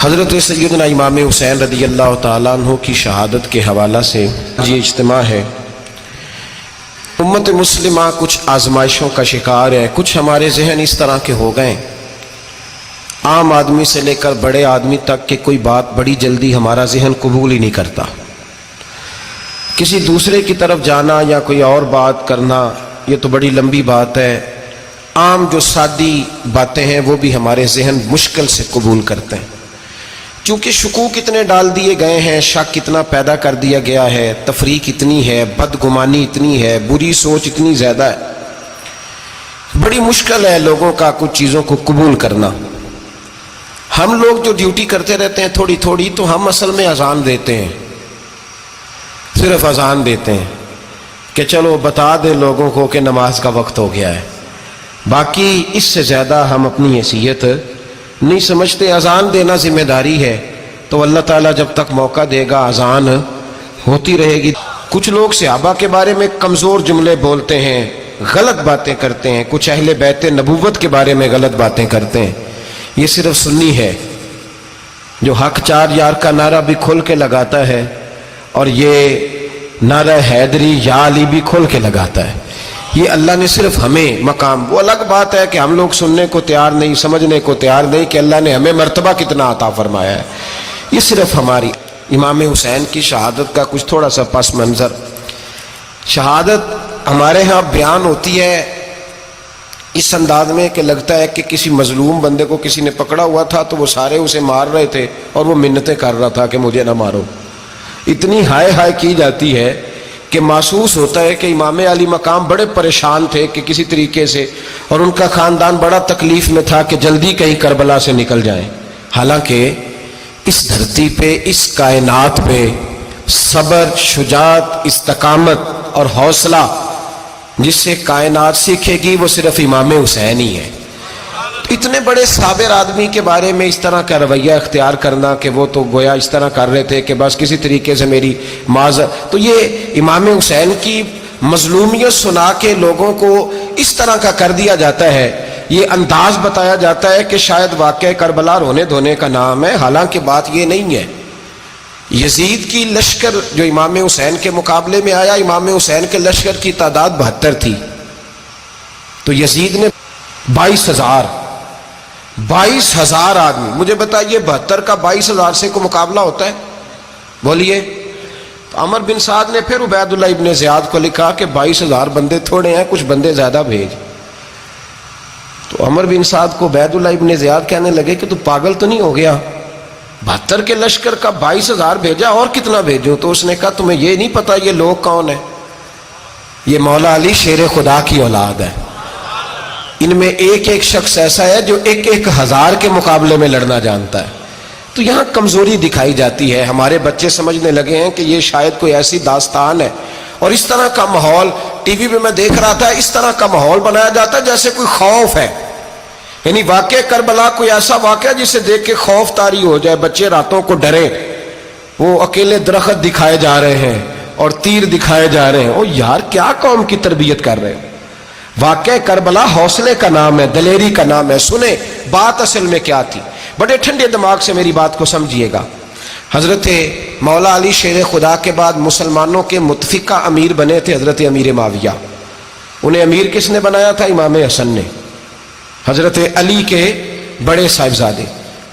حضرت سیدنا امام حسین رضی اللہ تعالیٰ عنہ کی شہادت کے حوالہ سے یہ اجتماع ہے۔ امت مسلمہ کچھ آزمائشوں کا شکار ہے، کچھ ہمارے ذہن اس طرح کے ہو گئے، عام آدمی سے لے کر بڑے آدمی تک کہ کوئی بات بڑی جلدی ہمارا ذہن قبول ہی نہیں کرتا۔ کسی دوسرے کی طرف جانا یا کوئی اور بات کرنا یہ تو بڑی لمبی بات ہے، عام جو سادی باتیں ہیں وہ بھی ہمارے ذہن مشکل سے قبول کرتے ہیں، چونکہ شکوک اتنے ڈال دیے گئے ہیں، شک اتنا پیدا کر دیا گیا ہے، تفریق اتنی ہے، بدگمانی اتنی ہے، بری سوچ اتنی زیادہ ہے، بڑی مشکل ہے لوگوں کا کچھ چیزوں کو قبول کرنا۔ ہم لوگ جو ڈیوٹی کرتے رہتے ہیں تھوڑی تھوڑی، تو ہم اصل میں اذان دیتے ہیں، صرف اذان دیتے ہیں کہ چلو بتا دے لوگوں کو کہ نماز کا وقت ہو گیا ہے، باقی اس سے زیادہ ہم اپنی حیثیت نہیں سمجھتے۔ اذان دینا ذمہ داری ہے، تو اللہ تعالیٰ جب تک موقع دے گا اذان ہوتی رہے گی۔ کچھ لوگ صحابہ کے بارے میں کمزور جملے بولتے ہیں، غلط باتیں کرتے ہیں، کچھ اہل بیت نبوت کے بارے میں غلط باتیں کرتے ہیں۔ یہ صرف سنی ہے جو حق چار یار کا نعرہ بھی کھول کے لگاتا ہے، اور یہ نعرہ حیدری یا علی بھی کھول کے لگاتا ہے۔ یہ اللہ نے صرف ہمیں مقام، وہ الگ بات ہے کہ ہم لوگ سننے کو تیار نہیں، سمجھنے کو تیار نہیں کہ اللہ نے ہمیں مرتبہ کتنا عطا فرمایا ہے۔ یہ صرف ہماری امام حسین کی شہادت کا کچھ تھوڑا سا پس منظر۔ شہادت ہمارے ہاں بیان ہوتی ہے اس انداز میں کہ لگتا ہے کہ کسی مظلوم بندے کو کسی نے پکڑا ہوا تھا تو وہ سارے اسے مار رہے تھے اور وہ منتیں کر رہا تھا کہ مجھے نہ مارو، اتنی ہائے ہائے کی جاتی ہے کہ محسوس ہوتا ہے کہ امام علی مقام بڑے پریشان تھے کہ کسی طریقے سے، اور ان کا خاندان بڑا تکلیف میں تھا کہ جلدی کہیں کربلا سے نکل جائیں۔ حالانکہ اس دھرتی پہ، اس کائنات پہ صبر، شجاعت، استقامت اور حوصلہ جس سے کائنات سیکھے گی وہ صرف امام حسین ہی ہے۔ اتنے بڑے صابر آدمی کے بارے میں اس طرح کا رویہ اختیار کرنا کہ وہ تو گویا اس طرح کر رہے تھے کہ بس کسی طریقے سے میری معذرت، تو یہ امام حسین کی مظلومیت سنا کے لوگوں کو اس طرح کا کر دیا جاتا ہے، یہ انداز بتایا جاتا ہے کہ شاید واقعہ کربلا رونے دھونے کا نام ہے، حالانکہ بات یہ نہیں ہے۔ یزید کی لشکر جو امام حسین کے مقابلے میں آیا، امام حسین کے لشکر کی تعداد 72 تھی، تو یزید نے 22,000 آدمی، مجھے بتائیے 72 کا 22,000 سے کو مقابلہ ہوتا ہے؟ بولیے۔ تو عمر بن سعد نے پھر عبید اللہ ابن زیاد کو لکھا کہ 22,000 بندے تھوڑے ہیں، کچھ بندے زیادہ بھیج۔ تو عمر بن سعد کو عبید اللہ ابن زیاد کہنے لگے کہ تو پاگل تو نہیں ہو گیا، 72 کے لشکر کا 22,000 بھیجا، اور کتنا بھیجو؟ تو اس نے کہا تمہیں یہ نہیں پتا یہ لوگ کون ہیں؟ یہ مولا علی شیر خدا کی اولاد ہے، ان میں ایک ایک شخص ایسا ہے جو 1,000 کے مقابلے میں لڑنا جانتا ہے۔ تو یہاں کمزوری دکھائی جاتی ہے، ہمارے بچے سمجھنے لگے ہیں کہ یہ شاید کوئی ایسی داستان ہے، اور اس طرح کا ماحول ٹی وی پہ میں دیکھ رہا تھا، اس طرح کا ماحول بنایا جاتا ہے جیسے کوئی خوف ہے، یعنی واقع کربلا کوئی ایسا واقعہ جسے دیکھ کے خوف طاری ہو جائے، بچے راتوں کو ڈریں، وہ اکیلے درخت دکھائے جا رہے ہیں اور تیر دکھائے جا رہے ہیں۔ او یار کیا قوم کی تربیت کر رہے ہیں؟ واقعہ کربلا حوصلے کا نام ہے، دلیری کا نام ہے۔ سنیں بات اصل میں کیا تھی، بڑے ٹھنڈے دماغ سے میری بات کو سمجھیے گا۔ حضرت مولا علی شیر خدا کے بعد مسلمانوں کے متفقہ امیر بنے تھے حضرت امیر معاویہ۔ انہیں امیر کس نے بنایا تھا؟ امام حسن نے، حضرت علی کے بڑے صاحبزادے۔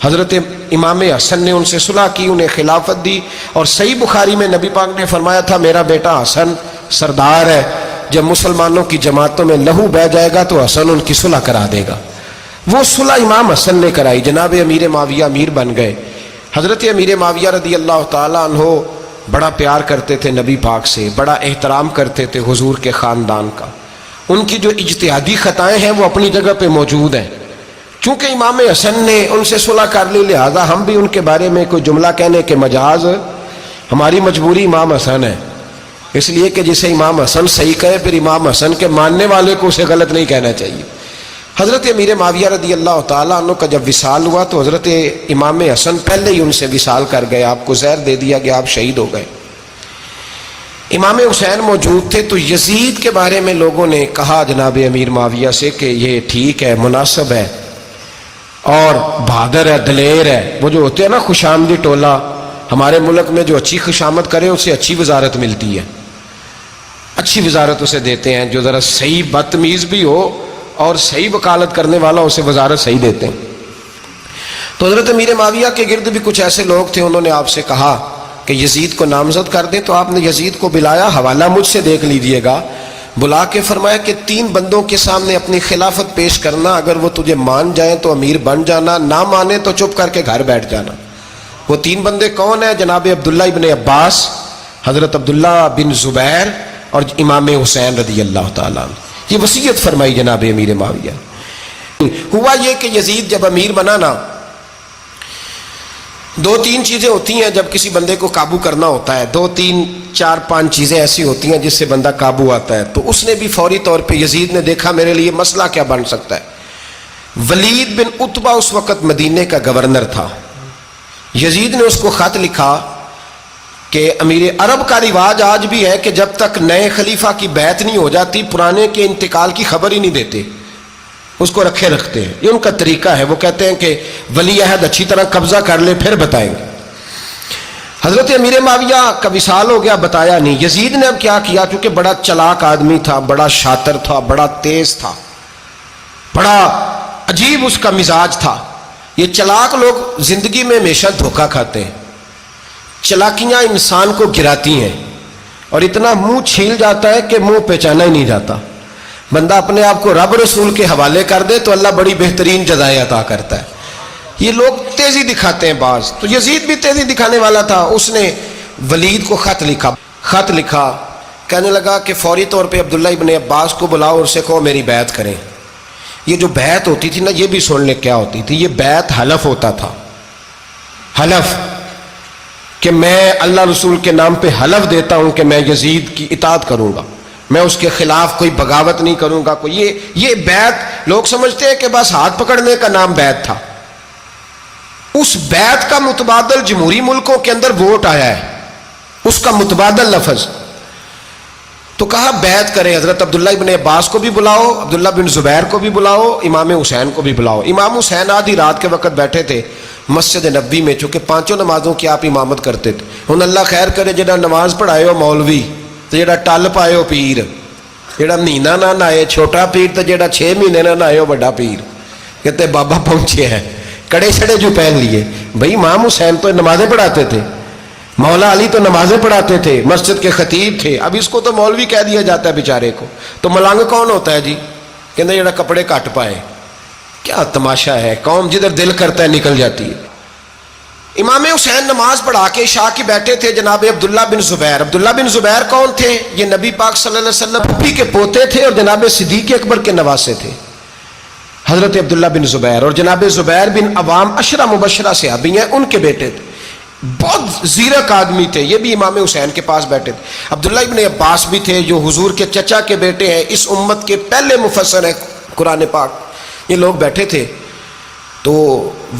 حضرت امام حسن نے ان سے صلح کی، انہیں خلافت دی، اور صحیح بخاری میں نبی پاک نے فرمایا تھا میرا بیٹا حسن سردار ہے، جب مسلمانوں کی جماعتوں میں لہو بہہ جائے گا تو حسن ان کی صلح کرا دے گا۔ وہ صلح امام حسن نے کرائی، جناب امیر معاویہ امیر بن گئے۔ حضرت امیر معاویہ رضی اللہ تعالیٰ عنہ بڑا پیار کرتے تھے نبی پاک سے، بڑا احترام کرتے تھے حضور کے خاندان کا۔ ان کی جو اجتہادی خطائیں ہیں وہ اپنی جگہ پہ موجود ہیں، چونکہ امام حسن نے ان سے صلح کر لی، لہذا ہم بھی ان کے بارے میں کوئی جملہ کہنے کے مجاز، ہماری مجبوری امام حسن ہے، اس لیے کہ جسے امام حسن صحیح کہے پھر امام حسن کے ماننے والے کو اسے غلط نہیں کہنا چاہیے۔ حضرت امیر معاویہ رضی اللہ تعالیٰ عنہ کا جب وصال ہوا تو حضرت امام حسن پہلے ہی ان سے وصال کر گئے، آپ کو زہر دے دیا گیا، آپ شہید ہو گئے۔ امام حسین موجود تھے، تو یزید کے بارے میں لوگوں نے کہا جناب امیر معاویہ سے کہ یہ ٹھیک ہے، مناسب ہے، اور بہادر ہے، دلیر ہے. وہ جو ہوتے ہیں نا خوشامدی ٹولہ، ہمارے ملک میں جو اچھی خوشامد کرے اسے اچھی وزارت ملتی ہے، اچھی وزارت اسے دیتے ہیں. جو ذرا صحیح بدتمیز بھی ہو اور صحیح وکالت کرنے والا اسے وزارت صحیح دیتے ہیں. تو حضرت امیر معاویہ کے گرد بھی کچھ ایسے لوگ تھے، انہوں نے آپ سے کہا کہ یزید کو نامزد کر دیں. تو آپ نے یزید کو بلایا، حوالہ مجھ سے دیکھ لیجئے گا. بلا کے فرمایا کہ 3 بندوں کے سامنے اپنی خلافت پیش کرنا، اگر وہ تجھے مان جائیں تو امیر بن جانا، نہ مانے تو چپ کر کے گھر بیٹھ جانا. وہ 3 بندے کون ہیں؟ جناب عبداللہ ابن عباس، حضرت عبداللہ بن زبیر اور امام حسین رضی اللہ تعالیٰ عنہ. یہ وصیت فرمائی جناب امیر معاویہ. ہوا یہ کہ یزید جب امیر بنا نا، 2-3 چیزیں ہوتی ہیں جب کسی بندے کو قابو کرنا ہوتا ہے، 2-3-4-5 چیزیں ایسی ہوتی ہیں جس سے بندہ قابو آتا ہے. تو اس نے بھی فوری طور پہ، یزید نے دیکھا میرے لیے مسئلہ کیا بن سکتا ہے. ولید بن عتبہ اس وقت مدینے کا گورنر تھا. یزید نے اس کو خط لکھا کہ امیر عرب کا رواج آج بھی ہے کہ جب تک نئے خلیفہ کی بیعت نہیں ہو جاتی پرانے کے انتقال کی خبر ہی نہیں دیتے، اس کو رکھے رکھتے ہیں. یہ ان کا طریقہ ہے. وہ کہتے ہیں کہ ولی عہد اچھی طرح قبضہ کر لے پھر بتائیں گے. حضرت امیر معاویہ کا وصال ہو گیا، بتایا نہیں. یزید نے اب کیا کیا، چونکہ بڑا چلاک آدمی تھا، بڑا شاطر تھا، بڑا تیز تھا، بڑا عجیب اس کا مزاج تھا. یہ چلاک لوگ زندگی میں ہمیشہ دھوکہ کھاتے ہیں. چلاکیاں انسان کو گراتی ہیں اور اتنا منہ چھیل جاتا ہے کہ منہ پہچانا ہی نہیں جاتا. بندہ اپنے آپ کو رب رسول کے حوالے کر دے تو اللہ بڑی بہترین جزائیں عطا کرتا ہے. یہ لوگ تیزی دکھاتے ہیں بعض. تو یزید بھی تیزی دکھانے والا تھا. اس نے ولید کو خط لکھا کہنے لگا کہ فوری طور پہ عبداللہ ابن عباس کو بلاؤ اور اسے کہو میری بیعت کریں. یہ جو بیعت ہوتی تھی نا، یہ بھی سن لے کیا ہوتی تھی. یہ بیعت حلف ہوتا تھا. حلف کہ میں اللہ رسول کے نام پہ حلف دیتا ہوں کہ میں یزید کی اطاعت کروں گا، میں اس کے خلاف کوئی بغاوت نہیں کروں گا. یہ بیعت لوگ سمجھتے ہیں کہ بس ہاتھ پکڑنے کا نام بیعت تھا. اس بیعت کا متبادل جمہوری ملکوں کے اندر ووٹ آیا ہے، اس کا متبادل لفظ. تو کہا بیعت کریں. حضرت عبداللہ ابن عباس کو بھی بلاؤ، عبداللہ بن زبیر کو بھی بلاؤ، امام حسین کو بھی بلاؤ. امام حسین آدھی رات کے وقت بیٹھے تھے مسجد نبوی میں، چونکہ 5 نمازوں کی آپ امامت کرتے تھے. ہن اللہ خیر کرے، جڑا نماز پڑھائے ہو مولوی تو جڑا ٹل پائے ہو پیر، جڑا مہینہ نہ نہائے چھوٹا پیر، تو جڑا 6 مہینے نہ نہائے ہو بڑا پیر. کہتے بابا پہنچے ہیں، کڑے چھڑے جو پہن لیے. بھائی امام حسین تو نمازیں پڑھاتے تھے، مولا علی تو نمازیں پڑھاتے تھے، مسجد کے خطیب تھے. اب اس کو تو مولوی کہہ دیا جاتا ہے بیچارے کو. تو ملنگ کون ہوتا ہے جی؟ کہتے جڑا کپڑے کٹ پائے. کیا تماشا ہے، قوم جدھر دل کرتا ہے نکل جاتی ہے. امام حسین نماز پڑھا کے عشاء کی بیٹھے تھے جناب عبداللہ بن زبیر. عبداللہ بن زبیر کون تھے؟ یہ نبی پاک صلی اللہ علیہ وسلم پھپھی کے پوتے تھے اور جناب صدیق اکبر کے نواسے تھے. حضرت عبداللہ بن زبیر اور جناب زبیر بن عوام عشرہ مبشرہ صحابی ہیں، ان کے بیٹے تھے. بہت زیرک آدمی تھے. یہ بھی امام حسین کے پاس بیٹھے تھے. عبداللہ ابن عباس بھی تھے جو حضور کے چچا کے بیٹے ہیں، اس امت کے پہلے مفسر ہیں قرآن پاک. یہ لوگ بیٹھے تھے. تو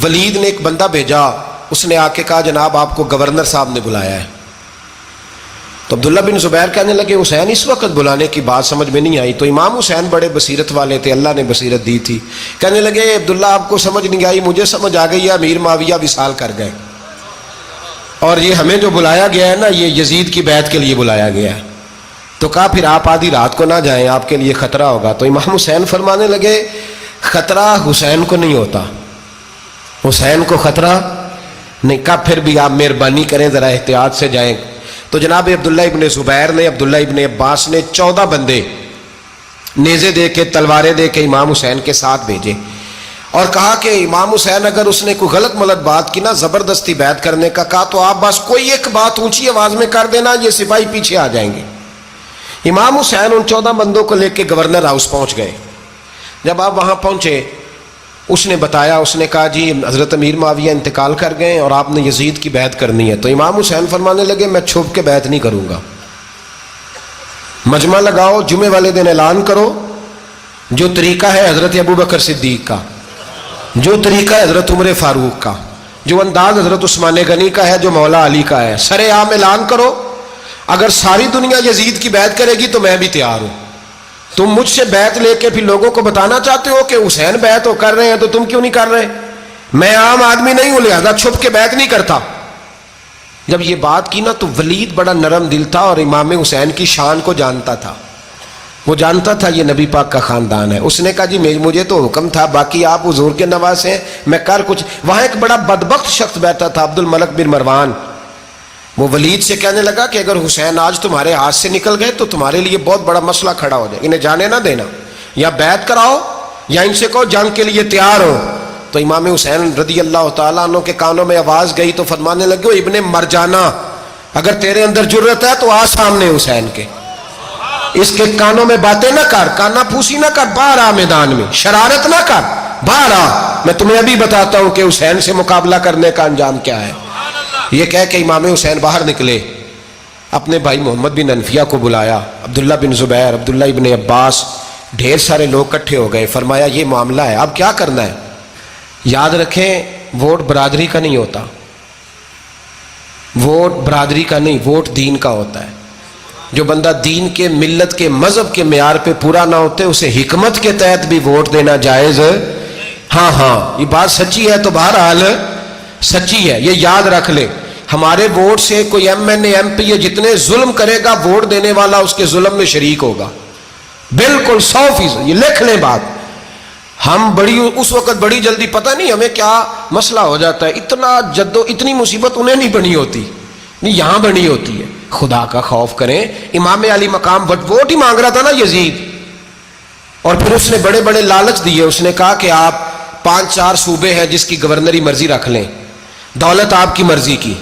ولید نے ایک بندہ بھیجا، اس نے آ کے کہا جناب آپ کو گورنر صاحب نے بلایا ہے. تو عبداللہ بن زبیر کہنے لگے حسین اس وقت بلانے کی بات سمجھ میں نہیں آئی. تو امام حسین بڑے بصیرت والے تھے، اللہ نے بصیرت دی تھی. کہنے لگے عبداللہ آپ کو سمجھ نہیں آئی، مجھے سمجھ آ گئی ہے، امیر معاویہ وصال کر گئے اور یہ ہمیں جو بلایا گیا ہے نا، یہ یزید کی بیعت کے لیے بلایا گیا ہے. تو کہا پھر آپ آدھی رات کو نہ جائیں، آپ کے لیے خطرہ ہوگا. تو امام حسین فرمانے لگے خطرہ حسین کو نہیں ہوتا، حسین کو خطرہ نہیں. کہا پھر بھی آپ مہربانی کریں ذرا احتیاط سے جائیں. تو جناب عبداللہ ابن زبیر نے، عبداللہ ابن عباس نے 14 بندے نیزے دے کے، تلواریں دے کے امام حسین کے ساتھ بھیجے اور کہا کہ امام حسین اگر اس نے کوئی غلط ملت بات کی نا، زبردستی بیعت کرنے کا کہا، تو آپ بس کوئی ایک بات اونچی آواز میں کر دینا، یہ سپاہی پیچھے آ جائیں گے. امام حسین ان 14 بندوں کو لے کے گورنر ہاؤس پہنچ گئے. جب آپ وہاں پہنچے اس نے بتایا، اس نے کہا جی حضرت امیر معاویہ انتقال کر گئے اور آپ نے یزید کی بیعت کرنی ہے. تو امام حسین فرمانے لگے میں چھپ کے بیعت نہیں کروں گا. مجمع لگاؤ، جمعے والے دن اعلان کرو. جو طریقہ ہے حضرت ابوبکر صدیق کا، جو طریقہ ہے حضرت عمر فاروق کا، جو انداز حضرت عثمان غنی کا ہے، جو مولا علی کا ہے، سر عام اعلان کرو. اگر ساری دنیا یزید کی بیعت کرے گی تو میں بھی تیار ہوں. تم مجھ سے بیعت لے کے پھر لوگوں کو بتانا چاہتے ہو کہ حسین بیعت ہو کر رہے ہیں تو تم کیوں نہیں کر رہے؟ میں عام آدمی نہیں ہوں لہذا چھپ کے بیعت نہیں کرتا. جب یہ بات کی نا تو ولید بڑا نرم دل تھا اور امام حسین کی شان کو جانتا تھا. وہ جانتا تھا یہ نبی پاک کا خاندان ہے. اس نے کہا جی مجھے تو حکم تھا، باقی آپ حضور کے نواز ہیں، میں کر کچھ. وہاں ایک بڑا بدبخت شخص بیٹھا تھا، عبد الملک بن مروان. وہ ولید سے کہنے لگا کہ اگر حسین آج تمہارے ہاتھ سے نکل گئے تو تمہارے لیے بہت بڑا مسئلہ کھڑا ہو جائے، انہیں جانے نہ دینا، یا بیعت کراؤ یا ان سے کہو جنگ کے لیے تیار ہو. تو امام حسین رضی اللہ تعالیٰ عنہ کے کانوں میں آواز گئی تو فرمانے لگے ابن مرجانہ، اگر تیرے اندر جرت ہے تو آ سامنے حسین کے، اس کے کانوں میں باتیں نہ کر، کانا پھوسی نہ کر، باہر آ میدان میں، شرارت نہ کر، باہر آ، میں تمہیں ابھی بتاتا ہوں کہ حسین سے مقابلہ کرنے کا انجام کیا ہے. یہ کہہ کہ امام حسین باہر نکلے، اپنے بھائی محمد بن انفیہ کو بلایا، عبداللہ بن زبیر، عبداللہ ابن عباس، ڈھیر سارے لوگ اکٹھے ہو گئے. فرمایا یہ معاملہ ہے، اب کیا کرنا ہے. یاد رکھیں ووٹ برادری کا نہیں ہوتا، ووٹ برادری کا نہیں، ووٹ دین کا ہوتا ہے. جو بندہ دین کے، ملت کے، مذہب کے معیار پہ پورا نہ ہوتے اسے حکمت کے تحت بھی ووٹ دینا جائز. ہاں یہ بات سچی ہے تو بہرحال سچی ہے، یہ یاد رکھ لے. ہمارے ووٹ سے کوئی ایم این اے، ایم پی اے جتنے ظلم کرے گا، ووٹ دینے والا اس کے ظلم میں شریک ہوگا، بالکل 100%. یہ لکھ لیں بات. ہم اس وقت بڑی جلدی، پتہ نہیں ہمیں کیا مسئلہ ہو جاتا ہے، اتنا اتنی مصیبت انہیں نہیں بنی ہوتی، نہیں یہاں بنی ہوتی ہے. خدا کا خوف کریں. امام علی مقام ووٹ ہی مانگ رہا تھا نا یزید، اور پھر اس نے بڑے بڑے لالچ دیے. اس نے کہا کہ آپ 5-4 صوبے ہیں جس کی گورنری مرضی رکھ لیں، دولت آپ کی مرضی کی.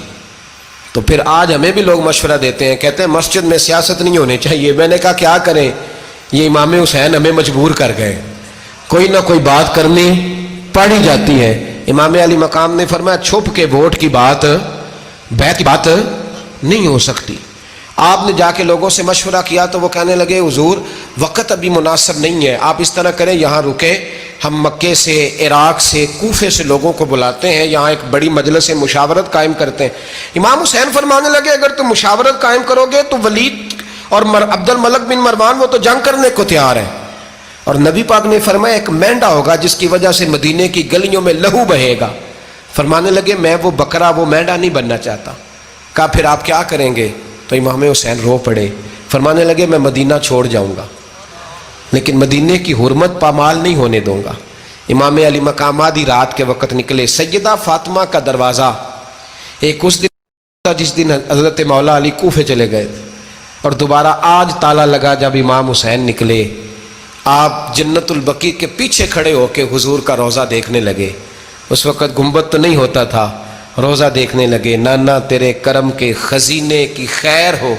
تو پھر آج ہمیں بھی لوگ مشورہ دیتے ہیں، کہتے ہیں مسجد میں سیاست نہیں ہونی چاہیے. میں نے کہا کیا کریں، یہ امام حسین ہمیں مجبور کر گئے، کوئی نہ کوئی بات کرنی پڑ ہی جاتی ہے. امام علی مقام نے فرمایا چھپ کے ووٹ کی بات، بیعت کی بات نہیں ہو سکتی. آپ نے جا کے لوگوں سے مشورہ کیا تو وہ کہنے لگے حضور وقت ابھی مناسب نہیں ہے، آپ اس طرح کریں یہاں رکے، ہم مکے سے، عراق سے، کوفے سے لوگوں کو بلاتے ہیں، یہاں ایک بڑی مجلس مشاورت قائم کرتے ہیں. امام حسین فرمانے لگے اگر تم مشاورت قائم کرو گے تو ولید اور عبد الملک بن مروان وہ تو جنگ کرنے کو تیار ہیں، اور نبی پاک نے فرمایا ایک مینڈا ہوگا جس کی وجہ سے مدینے کی گلیوں میں لہو بہے گا. فرمانے لگے میں وہ بکرا، وہ مینڈا نہیں بننا چاہتا. کہا پھر آپ کیا کریں گے؟ تو امام حسین رو پڑے، فرمانے لگے میں مدینہ چھوڑ جاؤں گا لیکن مدینے کی حرمت پامال نہیں ہونے دوں گا. امام علی مقام آدھی رات کے وقت نکلے. سیدہ فاطمہ کا دروازہ ایک اس دن تھا جس دن حضرت مولا علی کوفے چلے گئے، اور دوبارہ آج تالا لگا جب امام حسین نکلے. آپ جنت البقیع کے پیچھے کھڑے ہو کے حضور کا روضہ دیکھنے لگے. اس وقت گنبد تو نہیں ہوتا تھا، روضہ دیکھنے لگے. نانا تیرے کرم کے خزینے کی خیر ہو،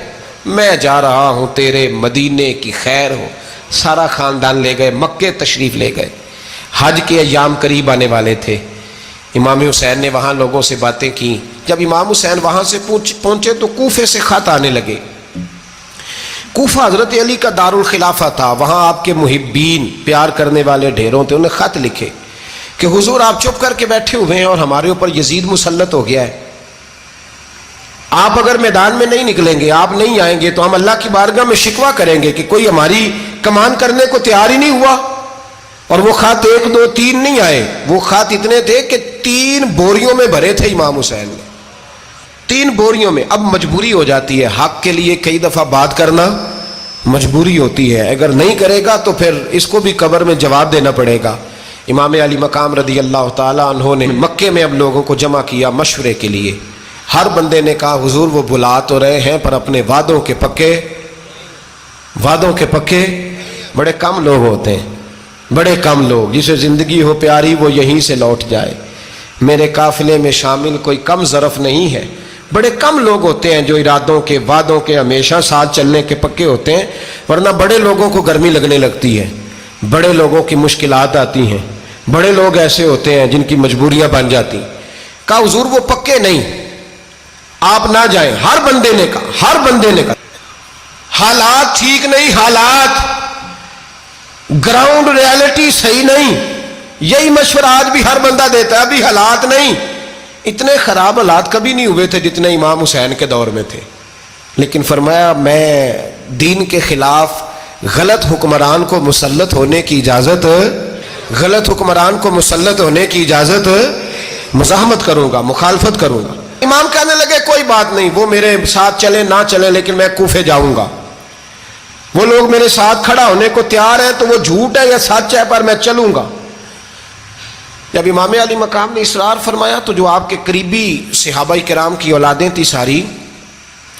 میں جا رہا ہوں تیرے مدینے کی خیر ہو. سارا خاندان لے گئے، مکے تشریف لے گئے. حج کے ایام قریب آنے والے تھے. امام حسین نے وہاں لوگوں سے باتیں کی. جب امام حسین وہاں سے پہنچے تو کوفے سے خط آنے لگے. کوفہ حضرت علی کا دارالخلافہ تھا، وہاں آپ کے محبین، پیار کرنے والے ڈھیروں تھے. انہیں خط لکھے کہ حضور آپ چپ کر کے بیٹھے ہوئے ہیں اور ہمارے اوپر یزید مسلط ہو گیا ہے. آپ اگر میدان میں نہیں نکلیں گے، آپ نہیں آئیں گے تو ہم اللہ کی بارگاہ میں شکوہ کریں گے کہ کوئی ہماری کمان کرنے کو تیار ہی نہیں ہوا. اور وہ خط 1 2 3 نہیں آئے، وہ خط اتنے تھے کہ 3 بوریوں میں بھرے تھے امام حسین نے، 3 بوریوں میں. اب مجبوری ہو جاتی ہے، حق کے لیے کئی دفعہ بات کرنا مجبوری ہوتی ہے، اگر نہیں کرے گا تو پھر اس کو بھی قبر میں جواب دینا پڑے گا. امام علی مقام رضی اللہ تعالیٰ عنہ نے مکے میں اب لوگوں کو جمع کیا مشورے کے لیے. ہر بندے نے کہا حضور وہ بلا تو رہے ہیں پر اپنے وعدوں کے پکے. بڑے کم لوگ ہوتے ہیں، بڑے کم لوگ، جسے زندگی ہو پیاری وہ یہیں سے لوٹ جائے. میرے قافلے میں شامل کوئی کم ظرف نہیں ہے. بڑے کم لوگ ہوتے ہیں جو ارادوں کے، وعدوں کے، ہمیشہ ساتھ چلنے کے پکے ہوتے ہیں، ورنہ بڑے لوگوں کو گرمی لگنے لگتی ہے، بڑے لوگوں کی مشکلات آتی ہیں، بڑے لوگ ایسے ہوتے ہیں جن کی مجبوریاں بن جاتی. کہا حضور وہ پکے نہیں، آپ نہ جائیں. ہر بندے نے کہا حالات ٹھیک نہیں، حالات گراؤنڈ ریالٹی صحیح نہیں. یہی مشورہ آج بھی ہر بندہ دیتا ہے، ابھی حالات نہیں. اتنے خراب حالات کبھی نہیں ہوئے تھے جتنے امام حسین کے دور میں تھے. لیکن فرمایا میں دین کے خلاف غلط حکمران کو مسلط ہونے کی اجازت مزاحمت کروں گا، مخالفت کروں گا۔ امام کہنے لگے کوئی بات نہیں، وہ میرے ساتھ چلے نہ چلے لیکن میں کوفے جاؤں گا، وہ لوگ میرے ساتھ کھڑا ہونے کو تیار ہے تو وہ جھوٹ ہے یا سچ ہے پر میں چلوں گا۔ جب امام علی مقام نے اصرار فرمایا تو جو آپ کے قریبی صحابہ کرام کی اولادیں تھی ساری،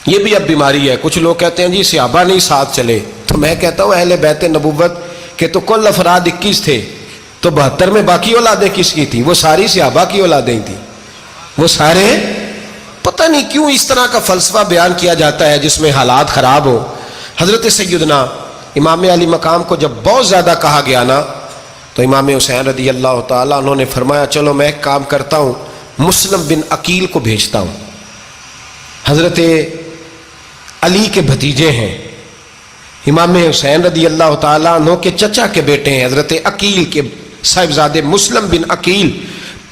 یہ بھی اب بیماری ہے، کچھ لوگ کہتے ہیں جی صحابہ نہیں ساتھ چلے، تو میں کہتا ہوں اہل بیت نبوت کے تو کل افراد 21 تھے، تو 72 میں باقی اولادیں کس کی تھیں؟ وہ ساری صحابہ کی اولادیں تھیں، وہ سارے۔ پتہ نہیں کیوں اس طرح کا فلسفہ بیان کیا جاتا ہے جس میں حالات خراب ہو۔ حضرت سیدنا امام علی مقام کو جب بہت زیادہ کہا گیا نا تو امام حسین رضی اللہ تعالیٰ انہوں نے فرمایا چلو میں ایک کام کرتا ہوں، مسلم بن عقیل کو بھیجتا ہوں، حضرت علی کے بھتیجے ہیں، امام حسین رضی اللہ تعالیٰ عنہ کے چچا کے بیٹے ہیں، حضرت عقیل کے صاحبزادے مسلم بن عقیل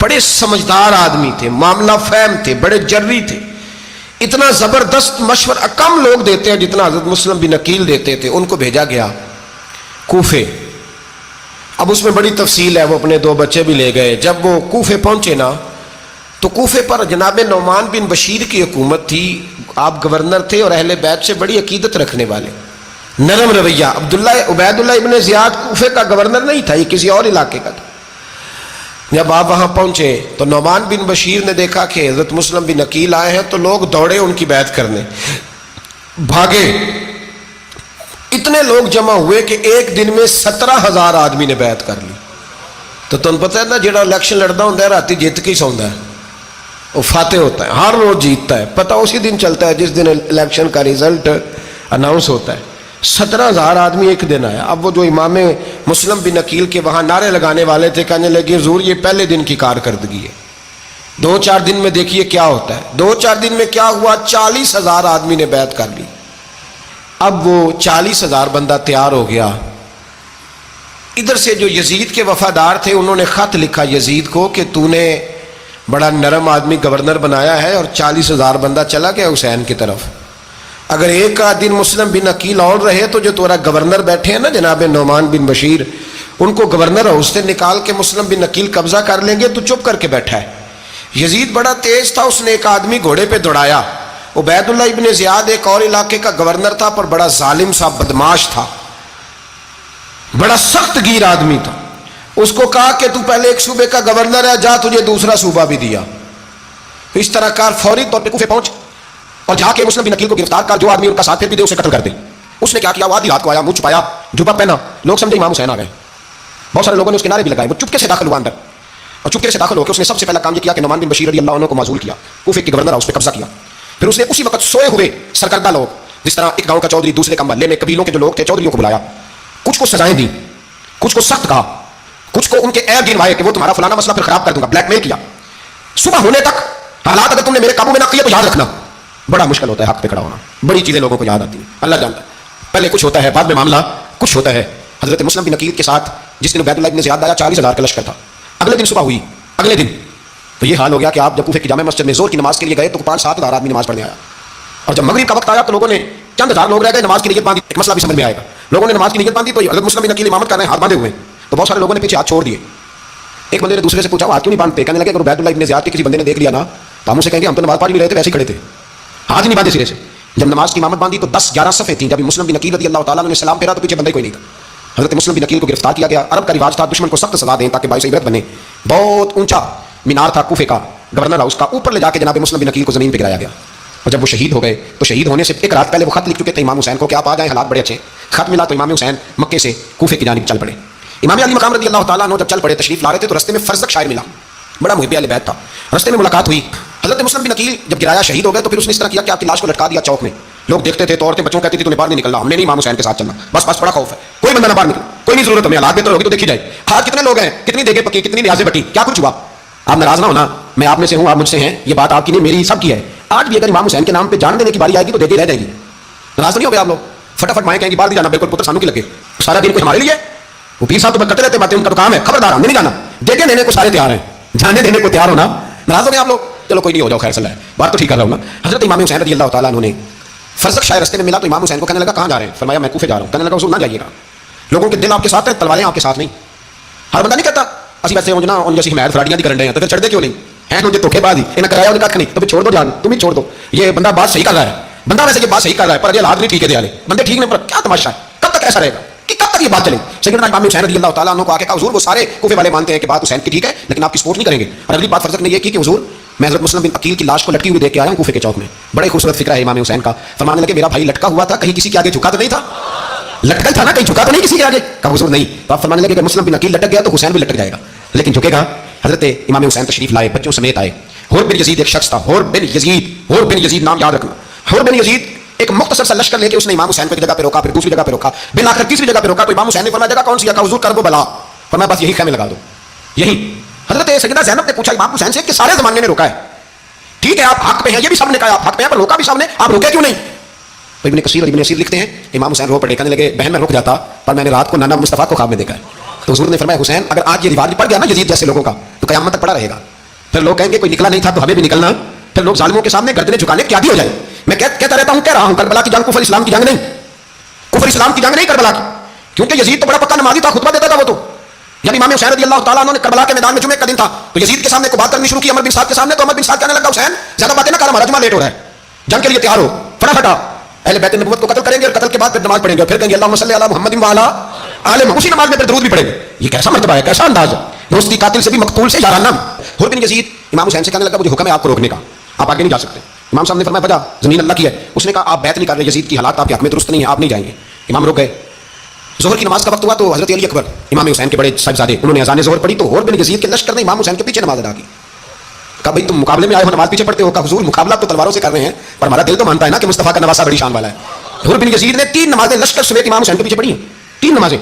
بڑے سمجھدار آدمی تھے، معاملہ فہم تھے، بڑے جری تھے، اتنا زبردست مشورہ کم لوگ دیتے ہیں جتنا حضرت مسلم بن عقیل دیتے تھے۔ ان کو بھیجا گیا کوفے۔ اب اس میں بڑی تفصیل ہے، وہ اپنے 2 بچے بھی لے گئے۔ جب وہ کوفے پہنچے نا تو کوفے پر جناب نعمان بن بشیر کی حکومت تھی، آپ گورنر تھے اور اہل بیت سے بڑی عقیدت رکھنے والے، نرم رویہ۔ عبید اللہ ابن زیاد کوفے کا گورنر نہیں تھا، یہ کسی اور علاقے کا تھا۔ جب آپ وہاں پہنچے تو نعمان بن بشیر نے دیکھا کہ حضرت مسلم بن عقیل آئے ہیں تو لوگ دوڑے ان کی بیعت کرنے، بھاگے، اتنے لوگ جمع ہوئے کہ ایک دن میں 17,000 آدمی نے بیعت کر لی۔ تو تم پتہ ہے نا جڑا الیکشن لڑتا ہوں راتی جیت کے ہی سوندا ہے، وہ فاتح ہوتا ہے، ہر روز جیتتا ہے، پتہ اسی دن چلتا ہے جس دن الیکشن کا رزلٹ اناؤنس ہوتا ہے۔ 17,000 آدمی ایک دن آیا۔ اب وہ جو امام مسلم بن عقیل کے وہاں نعرے لگانے والے تھے کہنے لگے حضور یہ پہلے دن کی کارکردگی ہے، 2-4 دن میں دیکھیے کیا ہوتا ہے۔ 2-4 دن میں کیا ہوا؟ 40,000 آدمی نے بیعت کر لی۔ اب وہ 40,000 بندہ تیار ہو گیا۔ ادھر سے جو یزید کے وفادار تھے انہوں نے خط لکھا یزید کو کہ تو نے بڑا نرم آدمی گورنر بنایا ہے اور 40,000 بندہ چلا گیا حسین کی طرف، اگر ایک دن مسلم بن عقیل اور رہے تو جو تمہارا گورنر بیٹھے ہیں نا جناب نعمان بن بشیر، ان کو گورنر ہاؤس سے نکال کے مسلم بن عقیل قبضہ کر لیں گے، تو چپ کر کے بیٹھا ہے۔ یزید بڑا تیز تھا، اس نے ایک آدمی گھوڑے پہ دوڑایا۔ عبید اللہ ابن زیاد ایک اور علاقے کا گورنر تھا پر بڑا ظالم سا بدماش تھا، بڑا سخت گیر آدمی تھا۔ اس کو کہا کہ تو پہلے ایک صوبے کا گورنر ہے، جا تجھے دوسرا صوبہ بھی دیا۔ اس طرح کار فوری طور پہ کوفے پہنچ اور جا کے مسلم بن عقیل کو گرفتار کر، جو آدمی ان کا ساتھ بھی دے اسے قتل کر دے۔ اس نے کیا کیا؟ وہ آدھی رات کو آیا، منہ چھپایا، جبہ پہنا، لوگ سمجھے امام حسین آ گئے۔ بہت سارے لوگوں نے اس کے نعرے بھی لگائے۔ وہ چپکے سے داخل ہوا اندر، اور چپکے سے داخل ہو کے اس نے سب سے پہلا کام یہ کیا کہ نعمان بن بشیر رضی اللہ عنہ کو معزول کیا، کوفے کے گورنر ہاؤس پہ قبضہ کیا۔ پھر اس نے اسی وقت سوئے ہوئے سرکردہ لوگ، جس طرح ایک گاؤں کا چودھری دوسرے کا محلے میں قبیلوں کے جو لوگ تھے چودھریوں کو بلایا، کچھ کو سزائیں دی، کچھ کو سخت کہا، کچھ کو ان کے عیب گنوائے کہ وہ تمہارا فلانا مسئلہ پھر خراب کر دوں گا، بلیک میل کیا۔ صبح ہونے تک حالات اگر تم نے میرے قابو میں نہ کیے تو یاد رکھنا بڑا مشکل ہوتا ہے حق پہ کھڑا ہونا، بڑی چیزیں لوگوں کو یاد آتی ہیں، اللہ جانتا ہے، پہلے کچھ ہوتا ہے بعد میں معاملہ کچھ ہوتا ہے۔ حضرت مسلم بن عقیل کے ساتھ جس دن عبید اللہ ابن زیاد آیا 40,000 کا لشکر تھا، اگلے دن صبح ہوئی، اگلے دن تو یہ حال ہو گیا کہ آپ جب کوفے کی جامع مسجد میں زور کی نماز کے لیے گئے تو 5-7 ہزار آدمی نماز پڑھنے آیا، اور جب مغرب کا وقت آیا تو لوگوں نے چند ہزار لوگ رہ گئے، نماز کی نیت باندھی۔ ایک مسئلہ بھی سمجھ میں آئے گا، لوگوں نے نماز کی نیت باندھی تو حضرت مسلم بن عقیل امامت کر رہے ہیں، ہاتھ باندھے ہوئے، تو بہت سارے لوگوں نے پیچھے ہاتھ چھوڑ دیے۔ ایک بندے نے دوسرے سے پوچھا وہ ہاتھ کیوں نہیں باندھتے؟ کہنے لگے اگر عبید اللہ ابن زیاد کے کسی بندے نے دیکھ لیا نا تو ہم اسے کہیں گے ہم تو نماز پڑھ بھی رہے تھے ویسے ہی کھڑے تھے، ہاتھ ہی نہیں باندھے سرے سے۔ جب نماز کی امامت باندھی تو 10-11 صفیں تھیں، جب مسلم بن عقیل رضی اللہ تعالیٰ نے سلام پھیرا تو پیچھے بندہ کوئی نہیں تھا۔ حضرت مسلم بن عقیل کو گرفتار کیا گیا۔ عرب کا رواج تھا دشمن کو سخت سزا دیں تاکہ باعث عبرت بنے۔ بہت اونچا مینار تھا کوفے کا گورنر ہاؤس کا، اوپر لے جا کے جناب مسلم بن عقیل کو زمین پہ گرایا گیا، اور جب وہ شہید ہو گئے تو شہید ہونے سے ایک رات پہلے وہ خط لکھ چکے تھے امام حسین کو کہ آپ آ جائیں، حالات بڑے اچھے۔ خط ملا تو امام حسین مکے سے کوفے کی جانب چل پڑے۔ امام علی مقام رضی اللہ تعالیٰ عنہ جب چل پڑے تشریف لا رہے تھے تو رستے میں فرزق شاعر ملا، بڑا محب اہل بیت تھا، رستے میں ملاقات ہوئی۔ حضرت مسلم بن عقیل جب گرایا شہید ہو گئے تو پھر اس نے اس طرح کیا کہ آپ کی لاش کو لٹکا دیا چوک میں، لوگ دیکھتے تھے تو عورتیں بچوں کہتی تھی تو باہر نہیں نکلنا، ہم نے نہیں امام حسین کے ساتھ چلنا، بس بڑا خوف ہے، کوئی بندہ نہ باہر نکلے، کوئی نہیں ضرورت، ہمیں حالات بہتر ہوگی تو دیکھی جائے۔ آج کتنے لوگ ہیں، کتنی دیگیں پکی، کتنی نیازیں بٹی، کیا کچھ ہوا؟ آپ ناراض نہ ہونا، میں آپ میں سے ہوں، آپ مجھ سے ہیں، یہ بات آپ کی نہیں میری سب کی ہے۔ آج بھی اگر امام حسین کے نام پہ جان دینے کی باری آئے گی تو دیگیں رہ جائیں گی، ناراض نہیں ہو گئے آپ لوگ؟ فٹافٹ مائیں کہیں گی باہر نہیں جانا، بالکل پتر سانو کی لگے، سارا دن کوئی ہمارے لیے، وہ پیر صاحب تو کرتے رہتے باتیں، ان کا تو کام ہے، خبردار ہم نہیں جانا، دیگیں دینے کو سارے تیار ہیں، جانے دینے کو تیار ہونا، ناراض ہو گئے آپ لوگ؟ چلو کوئی نہیں، ہو جاؤ، خیر صلی اللہ ہے، بات تو ٹھیک کر رہا ہوں نا۔ حضرت امام حسین رضی اللہ تعالیٰ عنہ نے فرزق شاعر رستے میں ملا تو امام حسین کو کہنے لگا کہاں جا رہے ہیں؟ فرمایا میں کوفے جا رہا ہوں۔ کہنے لگا حضور نہ جائیے گا، لوگوں کے دل آپ کے ساتھ ہیں، تلواریں آپ کے ساتھ نہیں۔ ہر بندہ نہیں کہتا اسی ویسے اونجنا ان جیسی حمایت فراڈیاں دی کرن رہے ہیں تو پھر چڑھ دے کیوں نہیں؟ ہے مجھے دھوکے بعد ہی کرایا انہیں کھ نہیں تو پھر چھوڑ دو جان، تم ہی چھوڑ دو، یہ بندہ بات صحیح کر رہا ہے، بندہ ویسے یہ بات صحیح کر رہا ہے پر یہ حالات نہیں ٹھیک ہے، دیالے بندے ٹھیک نہیں، پر کیا تماشا ہے، کب تک ایسا رہے گا کہ کب تک یہ بات چلے گی؟ سیدنا امام حسین رضی اللہ تعالیٰ عنہ کو آ کے کہا حضور وہ سارے کوفے والے مانتے ہیں کہ بات حسین کی ٹھیک ہے لیکن آپ کی سپورٹ نہیں کریں گے، اور اگلی بات فرزق نے یہ کی کہ حضور میں حضرت مسلم بن عقیل کی لاش کو لٹکی ہوئی دیکھ کے آیا ہوں کوفے کے چوک میں، بڑے خوبصورت فکر ہے امام حسین کا، فرمانے لگے میرا بھائی لٹکا ہوا تھا کہیں کسی کے آگے جھکا تو نہیں تھا، لٹکا تھا نا کہیں جھکا تو نہیں کسی کے آگے، کہا حضور نہیں، تو آپ فرمانے لگے کہ مسلم بن عقیل لٹک گیا تو حسین بھی لٹک جائے گا لیکن جھکے گا۔ حضرت امام حسین تشریف لائے، بچوں سمیت آئے، حور بن یزید ایک شخص تھا، حور بن یزید نام یاد رکھنا، حور بن یزید ایک مختصر سا لشکر لے کے اس نے امام حسین کو ایک جگہ پہ روکا، پھر دوسری جگہ پہ روکا، بلا کر تیسری جگہ پہ روکا، تو امام حسین نے فرمایا جگہ کون سی ہے؟ کہا حضور کرب و بلا، فرمایا بس یہی خیمے لگا دو، یہی۔ حضرت سیدہ زینب نے پوچھا امام حسین سے کہ سارے زمانے میں روکا ہے، ٹھیک ہے آپ حق پہ ہیں، یہ بھی سب نے کہا آپ حق پہ ہیں، پر روکا بھی سب نے، آپ روکے کیوں نہیں؟ تو ابن کثیر اور ابن اسیر لکھتے ہیں امام حسین رو پڑے، کہنے لگے بہن میں رک جاتا پر میں نے رات کو نانا مصطفیٰ کو خواب میں دیکھا ہے، تو حضور نے فرمایا حسین اگر آج یہ رواج پڑ گیا نا یزید جیسے لوگوں کا تو قیامت تک پڑا رہے گا، پھر لوگ کہیں گے کوئی نکلا نہیں تھا تو ہمیں بھی نکلنا، پھر لوگ ظالموں کے سامنے گردنیں جھکانے کے عادی ہو جائے۔ میں کہتا رہتا ہوں، کہہ رہا ہوں کربلا کی جنگ کفر اسلام کی جنگ نہیں، کفر اسلام کی جنگ نہیں کربلا کی، کیونکہ یزید تو بڑا پکا نمازی تھا، خطبہ دیتا تھا وہ تو، جب امام حسین رضی اللہ تعالیٰ عنہ نے کربلا کے میدان میں جمعے کا دن تھا تو یزید کے سامنے کو بات کرنی شروع کی عمر بن سعد کے سامنے، تو عمر بن سعد کہنے لگا حسین زیادہ باتیں نہ کر، ہمارا جمعہ لیٹ ہو رہا ہے، جنگ کے لیے تیار ہو، فٹافٹ اہل بیت النبوت کو قتل کریں گے اور قتل کے بعد پھر نماز پڑھیں گے، پھر کہیں گے اللہم صلی علی محمد وعلی آل محمد، اسی نماز میں پھر درود بھی پڑھیں گے۔ یہ کیسا مرتبہ ہے، کیسا انداز ہے، دوستی قاتل سے بھی مقتول سے یارانہ۔ حور بن یزید امام حسین سے کہنے لگا مجھے حکم ہے آپ کو روکنے کا، آپ آگے نہیں جا سکتے۔ امام صاحب نے فرمایا وجہ زمین اللہ کی ہے، اس نے کہا آپ بیعت نہیں کر رہے، یزید کی حالات آپ کے حق میں درست نہیں ہے، آپ نہیں جائیں گے۔ امام رک گئے۔ ظہر کی نماز کا وقت ہوا تو حضرت علی اکبر امام حسین کے بڑے صاحبزادے انہوں نے اذان ظہر پڑھی تو حور بن یزید کے لشکر نے امام حسین کے پیچھے نماز ادا کی۔ کہا بھائی تم مقابلے میں آئے ہو نماز پیچھے پڑھتے ہو؟ کہا حضور مقابلہ تو تلواروں سے کر رہے ہیں پر ہمارا دل تو مانتا ہے نا کہ مصطفیٰ کا نواسہ بڑی شان والا ہے۔ حور بن یزید نے 3 نمازیں لشکر سمیت امام حسین کے پیچھے پڑھی ہیں، 3 نمازیں،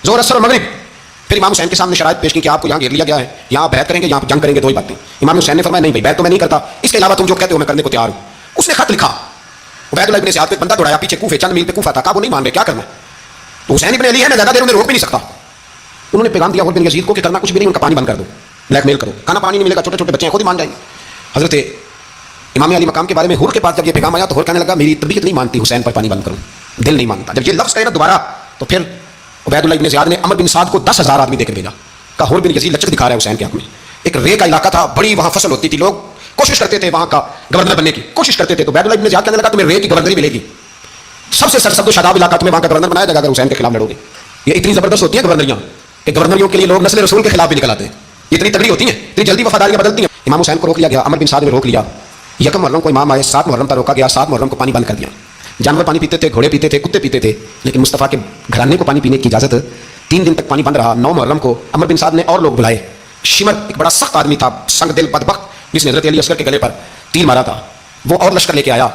ظہر اثر اور مغرب۔ پھر امام حسین کے سامنے شرائط پیش کی کہ آپ کو یہاں گھیر لیا گیا ہے، یہاں بیعت کریں گے، یہاں جنگ کریں گے، 2 ہی باتیں۔ امام حسین نے فرمایا نہیں بھائی بیعت تو میں نہیں کرتا، اس کے علاوہ تم جو کہتے ہو میں کرنے کو تیار ہوں۔ اس نے خط لکھا، عبید اللہ ابن سعد پہ بندہ دوڑایا پیچھے کوفے، چند میل پہ کوفہ تھا، کہا وہ نہیں مان رہے، کیا کرنا ہے؟ تو حسین ابن علی ہے میں زیادہ دیر انہیں روک بھی نہیں سکتا، انہوں نے پیغام دیا حور بن یزید کو کہ کرنا کچھ بھی نہیں، ان کا پانی بند کر دو، بلیک میل کرو، کھانا پانی نہیں ملے گا، چھوٹے چھوٹے بچے ہیں خود ہی مان جائیں گے۔ حضرت امام علی مقام کے بارے میں حور کے پاس جب یہ پیغام آیا تو حور کہنے لگا میری طبیعت نہیں مانتی حسین پر پانی بند کروں، دل نہیں مانتا۔ جب یہ لفظ کہے نا دوبارہ تو پھر عبید اللہ ابن زیاد نے عمر بن سعد کو 10,000 آدمی دے کر بھیجا، کہا حور بن یزید لچک دکھا رہا ہے حسین کے حق میں۔ ایک رے کا علاقہ تھا، بڑی وہاں فصل ہوتی تھی، لوگ کوشش کرتے تھے وہاں کا گورنر بننے کی کوشش کرتے تھے، تو عبید اللہ ابن زیاد کہنے لگا تمہیں رے کی گورنری ملے گی، سب سے سرسبز و شاداب علاقہ تمہیں وہاں کا گورنر بنایا جائے گا اگر حسین کے خلاف لڑو گے۔ یہ اتنی زبردست ہوتی ہیں گورنریاں کہ گورنریوں کے لیے لوگ نسل رسول کے خلاف بھی نکل آتے ہیں، اتنی تگڑی ہوتی ہیں، اتنی جلدی وفاداریاں بدلتی ہیں۔ امام حسین کو روک لیا گیا، عمر بن سعد نے روک لیا، یکم محرم کو امام آئے، 7 محرم تک روکا گیا، 7 محرم کو پانی بند کر دیا۔ جانور پانی پیتے تھے، گھوڑے پیتے تھے، کتے پیتے تھے، لیکن مصطفیٰ کے گھرانے کو پانی پینے کی اجازت 3 دن تک پانی بند رہا۔ 9 محرم کو عمر بن سعد نے اور لوگ بلائے، شمر ایک بڑا سخت آدمی تھا، سنگ دل بدبخت، جس نے حضرت علی اصغر کے گلے پر تیر مارا تھا، وہ اور لشکر لے کے آیا،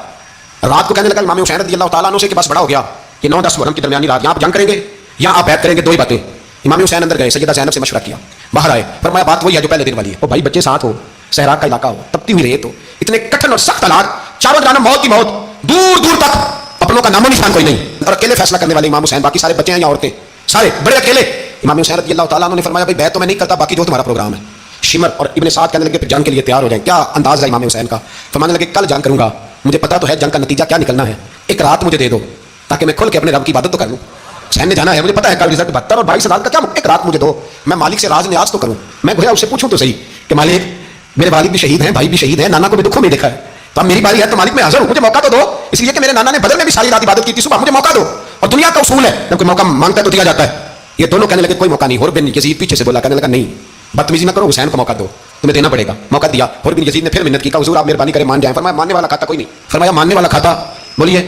رات کو کہنے لگا امام حسین رضی اللہ تعالیٰ عنہ سے کہ بس بڑا ہو گیا، یہ 9-10 محرم کی درمیانی رات، یہاں آپ جنگ کریں گے یا آپ بیعت کریں گے، 2 ہی باتیں۔ امام حسین اندر گئے، سیدہ زینب سے مشورہ کیا، باہر آئے، فرمایا بات وہی ہے جو پہلے دن والی ہے، او بھائی بچے ساتھ ہو، صحرا کا علاقہ ہو، تپتی ہوئی ریت ہو، اتنے کٹھن اور سخت حالات، چاروں جانب موت کی موت، دور دور تک اپنوں کا نام و نشان کوئی نہیں، اور اکیلے فیصلہ کرنے والے امام حسین، باقی سارے بچے ہیں یا عورتیں، سارے بڑے اکیلے۔ امام حسین رضی اللہ تعالیٰ عنہ نے فرمایا بھائی بیعت تو میں نہیں کرتا، باقی جو تمہارا پروگرام ہے۔ شمر اور ابن سعد کہنے لگے پھر جنگ کے لیے تیار ہو جائیں، کیا انداز ہے امام حسین کا، فرمانے لگے کل جنگ کروں گا، مجھے پتا تو ہے جنگ کا نتیجہ کیا نکلنا ہے، ایک رات مجھے دے دو تاکہ میں کھل کے اپنے رب کی عبادت تو کر لوں، حسین نے جانا ہے، مجھے پتا ہے کل رزلٹ 72 اور 22 سال کا، کیا ایک رات مجھے دو، میں مالک سے راز نیاز تو کروں، میں گویا اس سے پوچھوں تو صحیح کہ مالک میرے والد بھی شہید ہیں، بھائی بھی شہید ہیں، نانا کو بھی دکھوں میں دیکھا ہے، تو اب میری باری ہے تو مالک میں حاضر ہوں، مجھے موقع تو دو، اس لیے کہ میرے نانا نے بدر میں بھی ساری رات عبادت کی تھی، صبح مجھے موقع دو، اور دنیا کا اصول ہے جب کوئی موقع مانگتا ہے تو دیا جاتا ہے۔ یہ دونوں کہنے لگے کوئی موقع نہیں، حور بن یزید پیچھے سے بولا، کہنے لگا نہیں بدتمیزی نہ کرو، حسین کو موقع دو، تمہیں دینا پڑے گا، موقع دیا۔ حور بن یزید نے پھر منت کی، کہا حضور آپ مہربانی کریں مان جائیں، فرمایا ماننے والا کھاتا کوئی نہیں، فرمایا ماننے والا کھاتا، بولیے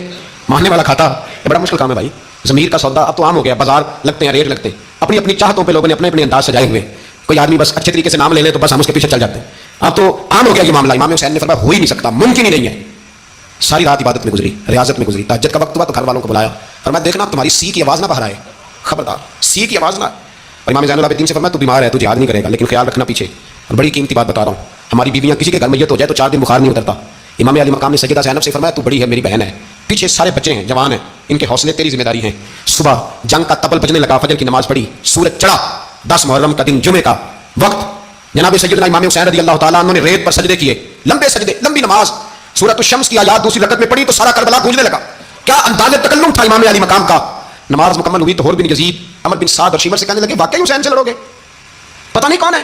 ماننے والا کھاتا، یہ بڑا مشکل کام ہے بھائی، ضمیر کا سودا اب تو عام ہو گیا، بازار لگتے ہیں، ریٹ لگتے ہیں، اپنی اپنی چاہتوں پہ لوگوں نے اپنے اپنے انداز سجائے ہوئے، کوئی آدمی بس اچھے طریقے سے نام لے لے تو بس ہم اس کے پیچھے چل جاتے ہیں، اب تو عام ہو گیا یہ معاملہ۔ امام حسین نے فرمایا ہو ہی نہیں سکتا، ممکن ہی نہیں ہے، ساری رات عبادت میں گزری، ریاضت میں گزری، تہجد کا وقت ہوا تو گھر والوں کو بلایا، فرمایا دیکھنا تمہاری سی کی آواز نہ باہر آئے، خبردار سی کی آواز نہ۔ اور امام زین العابدین سے فرمایا تو بیمار ہے، تو جہاد نہیں کرے گا، لیکن خیال رکھنا پیچھے، اور بڑی قیمتی بات بتا رہا ہوں، ہماری بیویاں کسی کے گھر میت ہو جائے تو 4 دن بخار نہیں اترتا۔ امام علی مقام نے سیدہ زینب سے فرمایا تو بڑی ہے، میری بہن ہے، پیچھے سارے بچے ہیں، جوان ہیں، ان کے حوصلے تیری ذمہ داری ہیں۔ صبح جنگ کا طبل بجنے لگا، فجر کی نماز پڑھی، سورج چڑھا، 10 محرم کا دن، جمعے کا وقت، جناب سیدنا امام حسین رضی اللہ تعالیٰ عنہ نے ریت پر سجدے کیے، لمبے سجدے، لمبی نماز، سورۃ الشمس کی آیات دوسری رکعت میں پڑھی تو سارا کربلا گونجنے لگا، کیا انداز تکلم تھا امام علی مقام کا۔ نماز مکمل ہوئی تو حور بن یزید، عمر بن سعد اور شمر سے کہنے لگے واقعی حسین سے لڑو گے؟ پتہ نہیں کون ہے،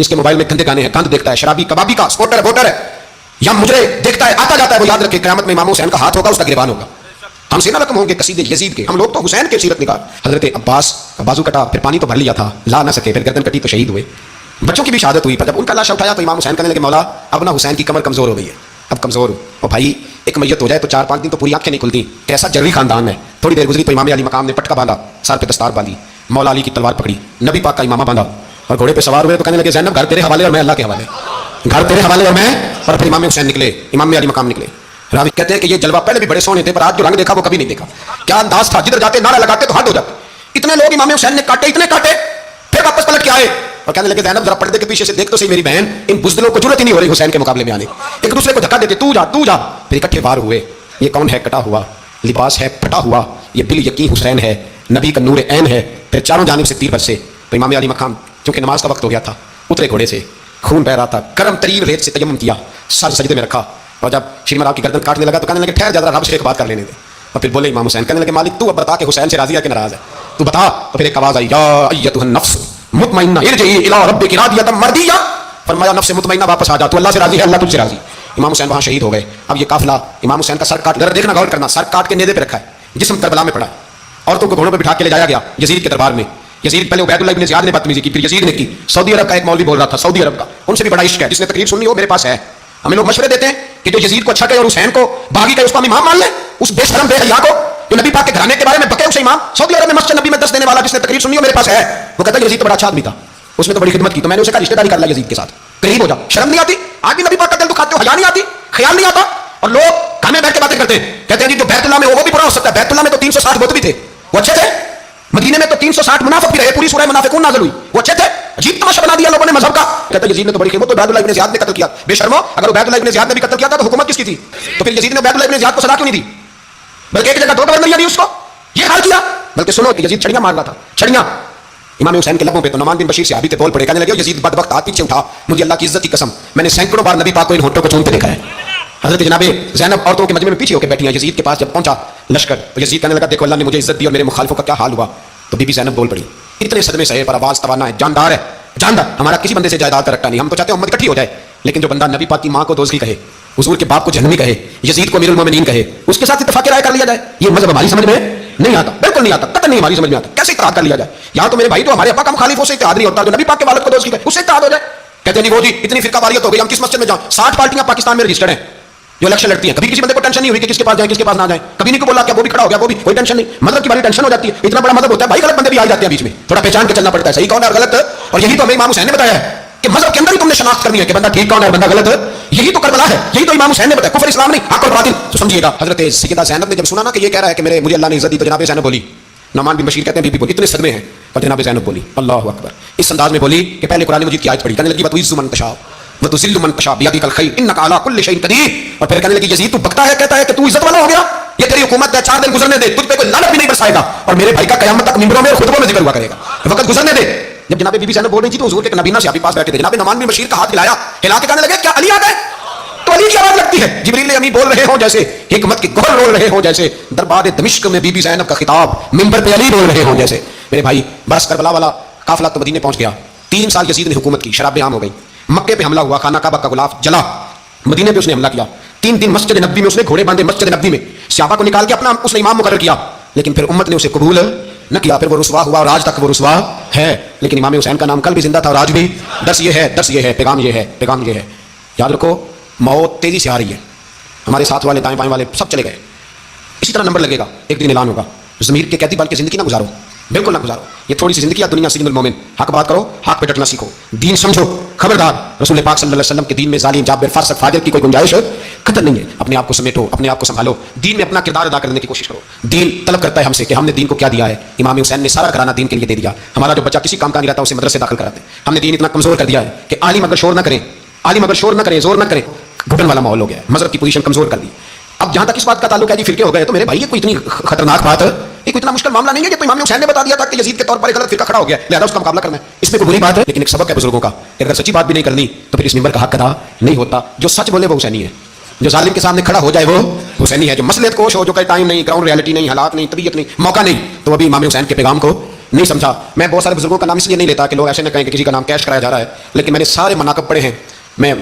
جس کے موبائل میں گندے گانے ہیں، گند دیکھتا ہے، شرابی کبابی کا سپورٹر ہے، ووٹر ہے، یا مجرے دیکھتا ہے، آتا جاتا ہے، وہ یاد رکھے قیامت میں امام حسین کا ہاتھ ہوگا، اس کا گریبان ہوگا. ہم سے نہ رقم ہوں گے قصیدے یزید کے، ہم لوگ تو حسین کے سیرت نگار. حضرت عباس کا بازو کٹا، پھر پانی تو بھر لیا تھا، لا نہ سکے، پھر گردن کٹی تو شہید ہوئے. بچوں کی بھی شہادت ہوئی، پر جب ان کا لاشا اٹھایا تو امام حسین کہنے لگے مولا اب نہ حسین کی کمر کمزور ہو گئی ہے، اب کمزور ہو. اور بھائی ایک میت ہو جائے تو 4-5 دن تو پوری آنکھیں نہیں کھلتی. کیسا جرری خاندان ہے. تھوڑی دیر گزری تو امام علی مقام نے پٹکا باندھا، سر پہ دستار باندھی، مولا علی کی تلوار پکڑی، نبی پاک کا امامہ باندھا اور گھوڑے پہ سوار ہوئے تو کہنے لگے زینب گھر تیرے حوالے اور میں اللہ کے حوالے، گھر تیرے حوالے اور میں. اور پھر امام حسین نکلے، امام علی مقام نکلے. راوی کہتے ہیں کہ یہ جلوہ پہلے بھی بڑے سونے تھے، پر آج جو رنگ دیکھا وہ کبھی نہیں دیکھا. کیا انداز تھا، جدھر جاتے نعرہ لگاتے تو ہاتھ ہو جاتے. اتنے لوگ امام حسین نے کاٹے، اتنے کاٹے، پھر واپس پلٹ کے آئے اور کہنے لگے زینب ذرا پردے کے پیچھے سے دیکھ تو صحیح میری بہن، ان بزدلوں کو ضرورت ہی نہیں ہو رہی حسین کے مقابلے میں آنے. ایک دوسرے کو دھکا دیتے، تو جا تو جا. پھر اکٹھے وار ہوئے. یہ کون ہے؟ کٹا ہوا لباس ہے، پھٹا ہوا. یہ بل یقین حسین ہے، نبی کا نور عین ہے. پھر چاروں جانب سے تیر برسے. تو امام علی مقام چونکہ نماز کا وقت ہو گیا تھا، اترے گھوڑے سے، خون بہ رہا تھا، گرم ترین ریت سے تیمم کیا، سر سجدے میں رکھا. اور جب شیرین آپ کی گردن کاٹنے لگا تو کہنے لگے ٹھہر جا ذرا رب سے ایک بات کر لینے دے. اور پھر بولے امام حسین، کہنے لگے مالک تو اب بتا کہ حسین سے راضی ہے کہ ناراض ہے، تو بتا. تو پھر ایک آواز آئی، یا ایتھا النفس مطمئنہ ارجعی الی ربک راضیۃ مرضیہ. فرمایا نفس مطمئنہ واپس آ جا، تو اللہ سے راضی ہے، اللہ تجھ سے راضی. امام حسین وہاں شہید ہو گئے. اب یہ قافلہ امام حسین کا سر کاٹ، ذرا دیکھنا غور کرنا، سر کاٹ کے نیزے پہ رکھا ہے، جسم کربلا میں پڑا. عورتوں کو گھوڑوں پہ بٹھا کے لے جایا گیا یزید کے دربار میں. یزید پہلے عبید اللہ ابن زیاد نے بدتمیزی کی، پھر یزید نے کی. سعودی عرب کا ایک مولوی بول رہا تھا، سعودی عرب کا، ان سے بھی بڑا عشق ہے، جس نے تقریر سنی ہو میرے پاس ہے. ہمیں لوگ مشورے دیتے ہیں کہ جو یزید کو اچھا کہے اور حسین کو باغی کہے اس کو ہم امام مان لیں. اس بے شرم بے حیا کو جو نبی پاک کے گھرانے کے بارے میں بکے اسے امام. سعودی عرب میں مسجد نبی میں 10 دینے والا جس نے تقریر سنی ہو میرے پاس ہے. وہ کہتا ہے یزید تو بڑا اچھا آدمی تھا، اس نے تو بڑی خدمت کی، تو میں نے اسے کہا رشتہ داری کر لیا یزید کے ساتھ، قریب ہو جا. شرم نہیں آتی؟ آج بھی نبی پاک کا دل دکھاتے ہو، حیا نہیں آتی، خیال نہیں آتا. اور لوگ گھر میں بیٹھ کے باتیں کرتے ہیں، کہتے ہیں جی جو بیت اللہ میں وہ بھی برا ہو سکتا ہے. بیت اللہ میں تو 360 بت بھی تھے، وہ اچھے تھے. مدینے میں تو 360 منافق بھی رہے، پوری سورہ منافقون نازل ہوئی، وہ اچھے تھے. عجیب تماشا بنا دیا لوگوں نے مذہب کا. کہتے ہیں یزید نے تو بڑی خدمت، تو عبید اللہ ابن زیاد نے قتل کیا. بے شرمو، اگر عبید اللہ ابن زیاد نے بھی قتل کیا تھا تو حکومت کس کی تھی؟ تو پھر یزید نے عبید اللہ ابن زیاد کو سزا کیوں نہیں دی، بلکہ ایک جگہ 2 گورنریاں دی اس کو؟ یہ حال کیا. بلکہ سنو کہ یزید چھڑیاں مار رہا تھا، چھڑیاں امام حسین کے لبوں پہ. تو نعمان بن بشیر صحابی تھے، بول پڑے، کہنے لگے یزید بدبخت ہاتھ پیچھے اٹھا، مجھے اللہ کی عزت کی قسم میں نے سینکڑوں بار نبی پاک کو ان ہونٹوں کو چومتے دیکھا ہے. حضرت جناب زینب عورتوں کے مجمع میں پیچھے ہو کے بیٹھی ہیں. یزید کے پاس جب پہنچا لشکر تو یزید کہنے لگا دیکھو اللہ نے مجھے عزت دی اور میرے مخالفوں کا کیا حال ہوا. تو بی بی زینب بول پڑی، اتنے صدمے سہے پر آواز توانا ہے، جاندار ہے، جاندار. ہمارا کسی بندے سے جائیداد کا رکھتا نہیں، ہم تو چاہتے ہیں امت اکٹھی ہو جائے، لیکن جو بندہ نبی پاک کی ماں کو دوزخی کہے، حضور کے باپ کو جہنمی کہے، یزید کو امیر المومنین کہے، اس کے ساتھ اتفاق رائے کر لیا جائے، یہ مذہب ہماری سمجھ میں نہیں آتا، بالکل نہیں آتا، قطعا نہیں ہماری سمجھ میں آتا. کیسے اتحاد کر لیا جائے؟ یہاں تو میرے بھائی تو ہمارے ابا کا مخالف، سے اتحاد نہیں ہوتا. جو نبی پاک کے والد کو دوزخی کہے اس سے اتحاد ہو جائے. کہتے ہیں جی وہ جی اتنی فرقہ واریت ہو گئی، ہم کس مسجد میں جائیں؟ 60 پارٹیاں پاکستان میں رجسٹرڈ ہیں جو الیکشن لڑتی ہیں. کبھی کسی بندے کو ٹینشن نہیں ہوئی کہ کس کے پاس جائیں کس کے پاس نہ جائیں. کبھی نہیں کو بولا کہ وہ بھی کھڑا ہو گیا، وہ بھی کوئی ٹینشن نہیں. مطلب کی بڑی ٹینشن ہو جاتی ہے. اتنا بڑا مذہب ہوتا ہے بھائی، غلط بندے بھی آ جاتے ہیں بیچ میں، تھوڑا پہچان کے چلنا پڑتا ہے صحیح کون ہے اور غلط. اور یہی تو ہمیں امام حسین نے بتایا ہے کہ مذہب کے اندر ہی تم نے شناخت کرنی ہے کہ بندہ ٹھیک کون ہے اور بندہ غلط. یہی تو کربلا ہے، یہی تو امام حسین نے بتایا. کفر اسلام نہیں، حق اور باطل. تو سمجھیے گا حضرت سیدہ زینب نے جب سنا نا کہ یہ کہہ رہا ہے کہ مجھے اللہ نے عزت دی، تو جناب زینب بولی، نعمان بن بشیر کہتے ہیں بی بی بولی، اتنے صدمے ہیں اور جناب زینب بولی اللہ اکبر اس انداز میں بولی کہ پہلے قرآن مجید کی آیت پڑھی، کہنے لگی وتعز من تشاء وتذل من تشاء بیدک الخیر انک علی کل شیء قدیر. اور پھر کہنے لگی یزید تو بکتا ہے، کہتا ہے کہ تو عزت والا ہو گیا، یہ تیری حکومت ہے، 4 دن گزرنے دے، تجھ پہ کوئی لعنت بھی نہیں برسائے گا، اور میرے بھائی کا قیامت تک منبروں میں اور خطبوں میں ذکر ہوا کرے گا، وقت گزرنے دے. جب جناب بی بی زینب بول رہی تھی تو حضور کے نبینہ صحابی پاس بیٹھے تھے. جناب نعمان بن بشیر کا ہاتھ ہلایا، ہلا کے کہنے لگے کیا علی آ گئے؟ تو علی کی آواز لگتی ہے، جبریل امی بول رہے ہوں جیسے، حکمت کی گہر رول رہے ہوں جیسے، دربار دمشق میں بی بی زینب کا خطاب منبر پہ علی بول رہے ہوں جیسے. میرے بھائی بس کربلا والا قافلہ تو مدینے پہنچ گیا. 3 سال یزید نے حکومت کی، شرابیں عام ہو گئی. مکے پہ حملہ ہوا، خانہ کعبہ کا غلاف جلا. مدینے پہ اس نے حملہ کیا. 3 دن مسجد نبوی میں اس نے گھوڑے باندھے، مسجد نبوی میں صحابہ کو نکال کے اپنا اس نے امام مقرر کیا، لیکن پھر امت نے اسے قبول نہ کیا. پھر وہ رسوا ہوا اور آج تک وہ رسوا ہے. لیکن امام حسین کا نام کل بھی زندہ تھا اور آج بھی. درس یہ ہے، درس یہ ہے، پیغام یہ ہے، پیغام یہ ہے. یاد رکھو موت تیزی سے آ رہی ہے. ہمارے ساتھ والے دائیں بائیں والے سب چلے گئے. اسی طرح نمبر لگے گا، ایک دن اعلان ہوگا. ضمیر کے قیدی بن کے زندگی نہ گزارو، بالکل نہ گزارو. یہ تھوڑی سی زندگی ہے دنیا سجن المومن. حق بات کرو، حق پہ ڈٹنا سیکھو، دین سمجھو. خبردار رسول پاک صلی اللہ علیہ وسلم کے دین میں ظالم جابر فاسق فاجر کی کوئی گنجائش قطع نہیں ہے. اپنے آپ کو سمیٹو، اپنے آپ کو سنبھالو، دین میں اپنا کردار ادا کرنے کی کوشش کرو. دین طلب کرتا ہے ہم سے کہ ہم نے دین کو کیا دیا ہے. امام حسین نے سارا گھرانہ دین کے لیے دے دیا. ہمارا جو بچہ کسی کام کا نہیں رہتا اسے مدرسے داخل کراتے. ہم نے دین اتنا کمزور کر دیا ہے کہ عالم اگر شور نہ کریں، عالم اگر شور نہ کریں، زور نہ کریں، گھٹن والا ماحول ہو گیا ہے. مذہب کی پوزیشن کمزور کر دی. اب جہاں تک اس بات کا تعلق ہے جی فرقے ہو گئے، تو میرے بھائی یہ کوئی اتنی خطرناک بات ہے، یہ کوئی اتنا مشکل معاملہ نہیں ہے. یہ تو امام حسین نے بتا دیا تھا کہ یزید کے طور پر ایک غلط فرقہ کھڑا ہو گیا، لہذا اس کا مقابلہ کرنا ہے. اس میں کوئی بری بات ہے، لیکن ایک سبق ہے بزرگوں کا، اگر سچی بات بھی نہیں کرنی تو پھر اس منبر کا حق ادا نہیں ہوتا. جو سچ بولے وہ حسینی ہے، جو ظالم کے سامنے کھڑا ہو جائے وہ حسینی ہے. جو مسلحت کوش ہو، جو کہ ٹائم نہیں، گراؤنڈ ریالٹی نہیں، حالات نہیں، طبیعت نہیں، موقع نہیں، تو ابھی امام حسین کے پیغام کو نہیں سمجھا. میں بہت سارے بزرگوں کا نام اس لیے نہیں لیتا کہ لوگ ایسے نہ کہیں کہ کسی کا نام کیش کرایا جا رہا ہے, لیکن میں نے سارے مناقب پڑھے ہیں. میں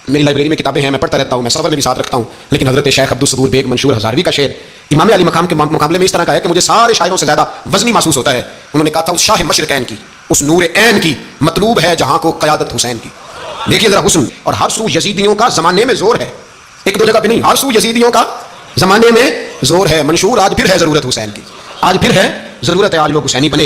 میری لائبریری میں کتابیں ہیں, میں پڑھتا رہتا ہوں, میں سفر میں بھی ساتھ رکھتا ہوں. لیکن حضرت شیخ عبدالصبور بیگ منشور ہزاروی کا شعر امام علی مقام کے مقابلے میں اس طرح کا ہے کہ مجھے سارے شاعروں سے زیادہ وزنی محسوس ہوتا ہے. انہوں نے کہا تھا اس شاہ مشرقین کی, اس نور عین کی مطلوب ہے جہاں کو قیادت حسین کی. دیکھیے ذرا حسن. اور ہر سو یزیدیوں کا زمانے میں زور ہے, ایک دو جگہ پہ نہیں, ہر سو یزیدیوں کا زمانے میں زور ہے. منشور آج پھر ہے ضرورت حسین کی, آج پھر ہے ضرورت ہے, آج لوگ حسینی بنے.